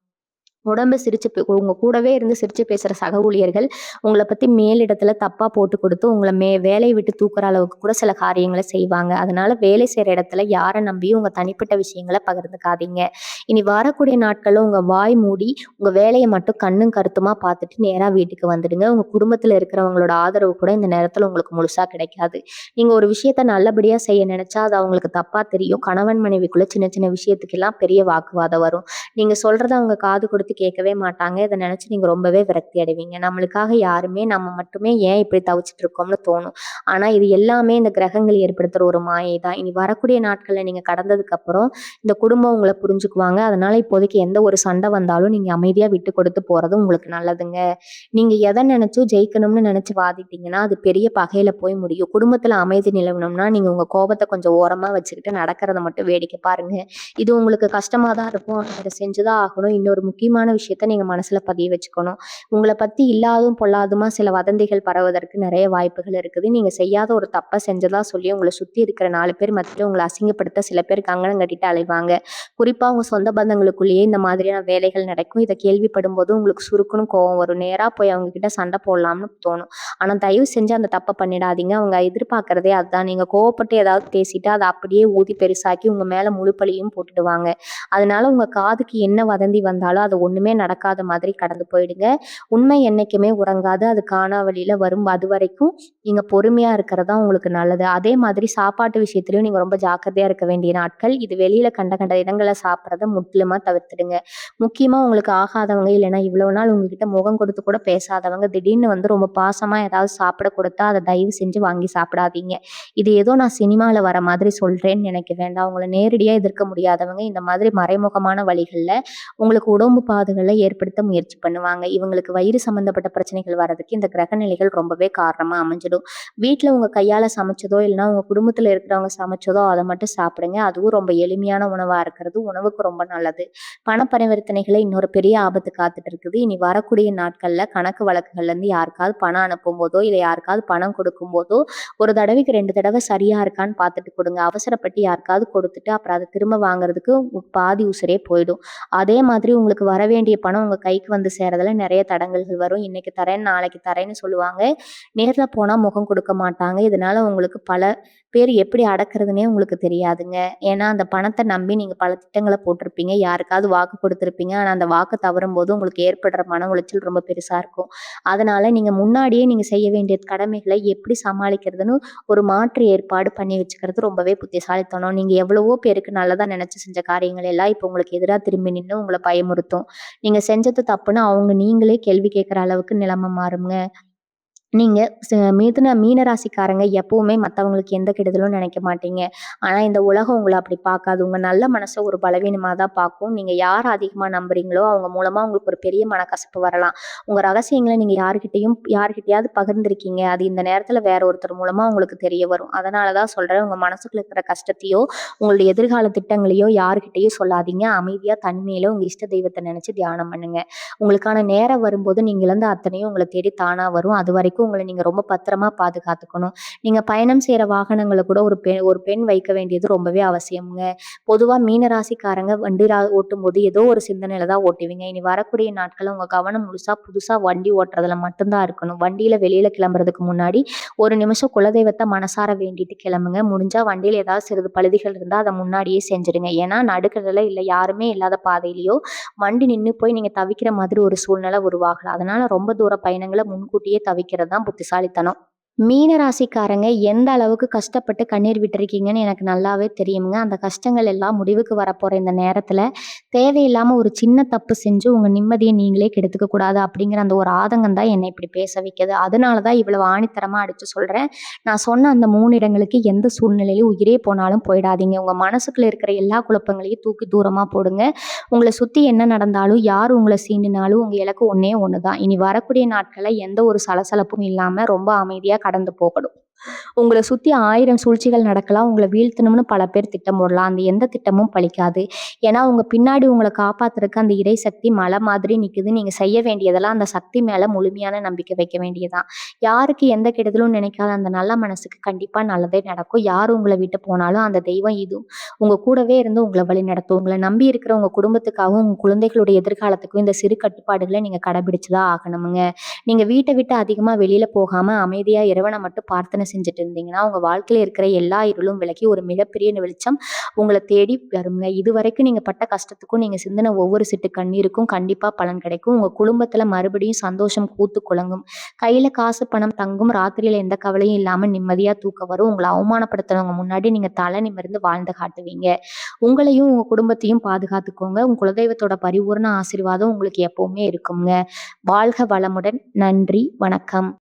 உடம்பு சிரிச்சு உங்க கூடவே இருந்து சிரிச்சு பேசுற சக ஊழியர்கள் உங்களை பத்தி மேலிடத்துல தப்பா போட்டு கொடுத்து உங்களை வேலையை விட்டு தூக்குற அளவுக்கு கூட சில காரியங்களை செய்வாங்க. அதனால வேலை செய்யற இடத்துல யாரை நம்பியும் உங்க தனிப்பட்ட விஷயங்களை பகிர்ந்துக்காதீங்க. இனி வரக்கூடிய நாட்கள்ல உங்க வாய் மூடி உங்க வேலையை மட்டும் கண்ணும் கருத்துமா பார்த்துட்டு நேரா வீட்டுக்கு வந்துடுங்க. உங்க குடும்பத்துல இருக்கிறவங்களோட ஆதரவு கூட இந்த நேரத்துல உங்களுக்கு முழுசா கிடைக்காது. நீங்க ஒரு விஷயத்த நல்லபடியா செய்ய நினைச்சா அது அவங்களுக்கு தப்பா தெரியும். கணவன் மனைவிக்குள்ள சின்ன சின்ன விஷயத்துக்கெல்லாம் பெரிய வாக்குவாதம் வரும். நீங்க சொல்றத அவங்க காது கொடுத்து கொடுத்து கேட்கவே மாட்டாங்க. இத நினைச்சு நீங்க ரொம்பவே விரக்தி அடைவீங்க. நம்மளுக்காக யாருமே நம்ம மட்டுமே ஏன் இப்படி தவிச்சுட்டு இருக்கோம்னு தோணும். ஆனா இது எல்லாமே இந்த கிரகங்கள் ஏற்படுத்துற ஒரு மாயை தான். இனி வரக்கூடிய நாட்கள்ல நீங்க கடந்ததுக்கு அப்புறம் இந்த குடும்பம் உங்கள புரிஞ்சுக்குவாங்க. அதனால இப்போதைக்கு எந்த ஒரு சண்டை வந்தாலும் நீங்க அமைதியா விட்டு கொடுத்து போறது உங்களுக்கு நல்லதுங்க. நீங்க எத நினைச்சும் ஜெயிக்கணும்னு நினைச்சு வாதிட்டீங்கன்னா, அது பெரிய பகையில போய் முடியும். குடும்பத்துல அமைதி நிலவணும்னா, நீங்க உங்க கோபத்த கொஞ்சம் ஓரமா வச்சுக்கிட்டு நடக்கிறத மட்டும் வேடிக்கை பாருங்க. இது உங்களுக்கு கஷ்டமா தான் இருக்கும். ஆனா இத செஞ்சு தான் ஆகணும். இன்னொரு முக்கியமான விஷயத்த நீங்க மனசுல பதிய வச்சுக்கணும். உங்கள பத்தி இல்லாதும் பொல்லாதுமா சில வதந்திகள் பரவுவதற்கு நெறைய வாய்ப்புகள் இருக்குது. நீங்க செய்யாத ஒரு தப்ப செஞ்சதா சொல்லி உங்கள சுத்தி இருக்கிற 4 பேர் மத்தியில உங்கள அசிங்கப்படுத்த சில பேர் கங்கணம் கட்டிட்டு அலைவாங்க. குறிப்பா உங்க சொந்த பந்தங்களுக்குள்ளேயே இந்த மாதிரியான வேலைகள் நடக்கும். இத கேள்விப்படும்போது உங்களுக்கு சுருக்குன்னு கோவம் வரும். நேரா போய் அவங்க கிட்ட சண்டை போடலாம்னு தோணும். ஆனா தயவு செஞ்சு அந்த தப்ப பண்ணிடாதீங்க. அவங்க எதிர்பார்க்கிறதே அதுதான். நீங்க கோவப்பட்டு ஏதாவது பேசிட்டு அத அப்படியே ஊதி பெருசாக்கி உங்க மேல முழு பழியும் போட்டுடுவாங்க. அதனால உங்க காதுக்கு என்ன வதந்தி வந்தாலும் அது ஒண்ணுமே நடக்காத மாதிரி கடந்து போயிடுங்க. உண்மை என்னைக்குமே உறங்காது. அது காணா வழியில வரும். அதுவரைக்கும் நீங்க பொறுமையா இருக்கிறது தான் உங்களுக்கு நல்லது. அதே மாதிரி சாப்பாட்டு விஷயத்திலயும் நீங்க ரொம்ப ஜாக்கிரதையா இருக்க வேண்டிய நாட்கள். இது வெளியில கண்ட கண்ட இடங்கள்ல சாப்பிடுறத முற்றிலுமா தவிர்த்துடுங்க. முக்கியமா உங்களுக்கு ஆகாதவங்க இல்லைன்னா இவ்வளவு நாள் உங்ககிட்ட முகம் கொடுத்து கூட பேசாதவங்க திடீர்னு வந்து ரொம்ப பாசமா ஏதாவது சாப்பிட கொடுத்தா அதை தயவு செஞ்சு வாங்கி சாப்பிடாதீங்க. இது ஏதோ நான் சினிமால வர மாதிரி சொல்றேன்னு நினைக்க வேண்டாம். உங்களை நேரடியா எதிர்க்க முடியாதவங்க இந்த மாதிரி மறைமுகமான வழிகள்ல உங்களுக்கு உடம்பு பாதுகளை ஏற்படுத்த முயற்சி பண்ணுவாங்க. இவங்களுக்கு வயிறு சம்பந்தப்பட்ட பிரச்சனைகள் வர்றதுக்கு இந்த கிரக நிலைகள் ரொம்பவே காரணமா அமைஞ்சிடும். வீட்டுல உங்க கையால சமைச்சதோ இல்லைன்னா உங்க குடும்பத்துல இருக்கிறவங்க சமைச்சதோ அதை மட்டும் சாப்பிடுங்க. அதுவும் ரொம்ப எளிமையான உணவா இருக்கிறது உணவுக்கு ரொம்ப நல்லது. பண பரிவர்த்தனைகளை இன்னொரு பெரிய ஆபத்து காத்துட்டு இருக்குது. இனி வரக்கூடிய நாட்கள்ல கணக்கு வழக்குகள்ல இருந்து யாருக்காவது பணம் அனுப்பும் போதோ இல்ல யாருக்காவது பணம் கொடுக்கும் போதோ ஒரு தடவைக்கு 2 தடவை சரியா இருக்கான்னு பார்த்துட்டு கொடுங்க. அவசரப்பட்டு யாருக்காவது கொடுத்துட்டு அப்புறம் அதை திரும்ப வாங்குறதுக்கு பாதி உசுரே போயிடும். அதே மாதிரி உங்களுக்கு வர வேண்டிய பணம் உங்க கைக்கு வந்து சேரதுல நிறைய தடங்கல்கள் வரும். இன்னைக்கு தரேன் நாளைக்கு தரேன்னு சொல்லுவாங்க. நேர்ல போனா முகம் கொடுக்க மாட்டாங்க. இதனால உங்களுக்கு பல பேர் எப்படி அடக்குறதுனே உங்களுக்கு தெரியாதுங்க. ஏன்னா அந்த பணத்தை நம்பி நீங்க பல திட்டங்களை போட்டிருப்பீங்க. யாருக்காவது வாக்கு கொடுத்துருப்பீங்க. ஆனா அந்த வாக்கு தவறும் போது உங்களுக்கு ஏற்படுற மன உளைச்சல் ரொம்ப பெருசா இருக்கும். அதனால நீங்க முன்னாடியே நீங்க செய்ய வேண்டிய கடமைகளை எப்படி சமாளிக்கிறதுன்னு ஒரு மாற்று ஏற்பாடு பண்ணி வச்சுக்கிறது ரொம்பவே புத்திசாலித்தனம். நீங்க எவ்வளவோ பேருக்கு நல்லதா நினைச்சு செஞ்ச காரியங்கள் எல்லாம் இப்போ உங்களுக்கு எதிராக திரும்பி நின்று உங்களை பயமுறுத்தும். நீங்க செஞ்சது தப்புன்னு அவங்க நீங்களே கேள்வி கேட்கிற அளவுக்கு நிலைமை மாறுங்க. நீங்க மீன ராசிக்காரங்க எப்பவுமே மத்தவங்களுக்கு எந்த கெடுதலும் நினைக்க மாட்டீங்க. ஆனா இந்த உலகம் உங்கள அப்படி பார்க்காது. உங்க நல்ல மனச ஒரு பலவீனமா தான் பார்க்கும். நீங்க யார அதிகமா நம்புறீங்களோ அவங்க மூலமா உங்களுக்கு ஒரு பெரிய மனக்கசப்பு வரலாம். உங்க ரகசியங்கள நீங்க யார்கிட்டயாவது பகிர்ந்திருக்கீங்க. அது இந்த நேரத்துல வேற ஒருத்தர் மூலமா உங்களுக்கு தெரிய வரும். அதனால தான் சொல்றேன், உங்க மனசுக்குள்ள இருக்கிற கஷ்டத்தையோ உங்களுடைய எதிர்கால திட்டங்களையோ யாருகிட்டயும் சொல்லாதீங்க. அமைதியா தனிமையில உங்க இஷ்ட தெய்வத்தை நினைச்சு தியானம் பண்ணுங்க. உங்களுக்கான நேரம் வரும்போது நீங்க இழந்த அத்தனையும் உங்களை தேடி தானா வரும். அது வரைக்கும் உங்களை நீங்க ரொம்ப பத்திரமா பாதுகாத்துக்கணும். நீங்க பயணம் செய்யற வாகனங்களை கூட ஒரு பெண் வைக்க வேண்டியது ரொம்பவே அவசியம்ங்க. பொதுவா மீன ராசிக்காரங்க வண்டி ஓட்டும் போது ஏதோ ஒரு சிந்தனையில தான் ஓட்டுவீங்க. இனி வரக்கூடிய நாட்கள்ல உங்க கவனம் முழுசா புதுசா வண்டி ஓட்டுறதுல மட்டும்தான் இருக்கணும். வண்டியில வெளியில கிளம்புறதுக்கு முன்னாடி ஒரு நிமிஷம் குலதெய்வத்தை மனசார வேண்டிட்டு கிளம்புங்க. முடிஞ்சா வண்டியில ஏதாவது சிறிது பழுதுகள் இருந்தா அதை முன்னாடியே செஞ்சிடுங்க. ஏன்னா நடுக்கடல இல்ல யாருமே இல்லாத பாதையிலயோ வண்டி நின்னு போய் நீங்க தவிக்கிற மாதிரி ஒரு சூழ்நிலை உருவாகலாம். அதனால ரொம்ப தூர பயணங்களை முன்கூட்டியே தவிக்கிறது தான் புத்திசாலித்தனம். மீன ராசிக்காரங்க எந்த அளவுக்கு கஷ்டப்பட்டு கண்ணீர் விட்டுருக்கீங்கன்னு எனக்கு நல்லாவே தெரியுங்க. அந்த கஷ்டங்கள் எல்லாம் முடிவுக்கு வரப்போற இந்த நேரத்துல தேவையில்லாம ஒரு சின்ன தப்பு செஞ்சு உங்க நிம்மதியை நீங்களே கெடுத்துக்க கூடாது அப்படிங்கிற அந்த ஒரு ஆதங்கம் தான் என்னை இப்படி பேச வைக்குது. அதனாலதான் இவ்வளவு ஆணித்தரமா அடிச்சு சொல்றேன். நான் சொன்ன அந்த 3 இடங்களுக்கு எந்த சூழ்நிலையிலும் உயிரே போனாலும் போயிடாதீங்க. உங்க மனசுக்குள்ள இருக்கிற எல்லா குழப்பங்களையும் தூக்கி தூரமா போடுங்க. உங்களை சுத்தி என்ன நடந்தாலும் யார் உங்களை சீண்டினாலும் உங்க இலக்கு ஒன்னே ஒண்ணுதான். இனி வரக்கூடிய நாட்கள்ல எந்த ஒரு சலசலப்பும் இல்லாம ரொம்ப அமைதியா கடந்து போகணும். உங்களை சுத்தி 1000 சூழ்ச்சிகள் நடக்கலாம். உங்களை வீழ்த்தணும்னு பல பேர் திட்டம் போடலாம். அந்த எந்த திட்டமும் பலிக்காது. ஏன்னா உங்க பின்னாடி உங்களை காப்பாத்துறதுக்கு அந்த இறை சக்தி மலை மாதிரி நிக்குது. நீங்க செய்ய வேண்டியதெல்லாம் அந்த சக்தி மேல முழுமையான நம்பிக்கை வைக்க வேண்டியதுதான். யாருக்கு எந்த கெடுதலும் நினைக்காத அந்த நல்ல மனசுக்கு கண்டிப்பா நல்லதே நடக்கும். யார் உங்களை விட்டு போனாலும் அந்த தெய்வம் இதுவும் உங்க கூடவே இருந்து உங்களை வழி நடத்தும். உங்களை நம்பி இருக்கிற உங்க குடும்பத்துக்காகவும் உங்க குழந்தைகளுடைய எதிர்காலத்துக்கும் இந்த சிறு கட்டுப்பாடுகளை நீங்க கடைபிடிச்சுதான் ஆகணுமுங்க. நீங்க வீட்டை விட்டு அதிகமா வெளியில போகாம அமைதியா இறைவனை மட்டும் பிரார்த்தனை செஞ்சுட்டு இருந்தீங்கன்னா, உங்க வாழ்க்கையில இருக்கிற எல்லா இருளும் விலகி ஒரு மிகப்பெரிய வெளிச்சம் உங்கள தேடி வருங்க. இதுவரைக்கும் நீங்க பட்ட கஷ்டத்துக்கும், நீங்க சிந்தின ஒவ்வொரு சிட்டு கண்ணீருக்கும் கண்டிப்பா பலன் கிடைக்கும். உங்க குடும்பத்துல மறுபடியும் சந்தோஷம் பூத்து குலுங்கும். கையில காசு, பணம் தங்கும். ராத்திரியில எந்த கவலையும் இல்லாம நிம்மதியா தூக்கம் வரும். உங்கள அவமானப்படுத்துனவங்க முன்னாடி நீங்க தலை நிமிர்ந்து வாழ்ந்து காட்டுவீங்க. உங்களையும், உங்க குடும்பத்தையும் பாதுகாத்துக்கோங்க. உங்க குலதெய்வத்தோட பரிபூரண ஆசீர்வாதம் உங்களுக்கு எப்பவுமே இருக்குங்க. வாழ்க வளமுடன். நன்றி. வணக்கம்.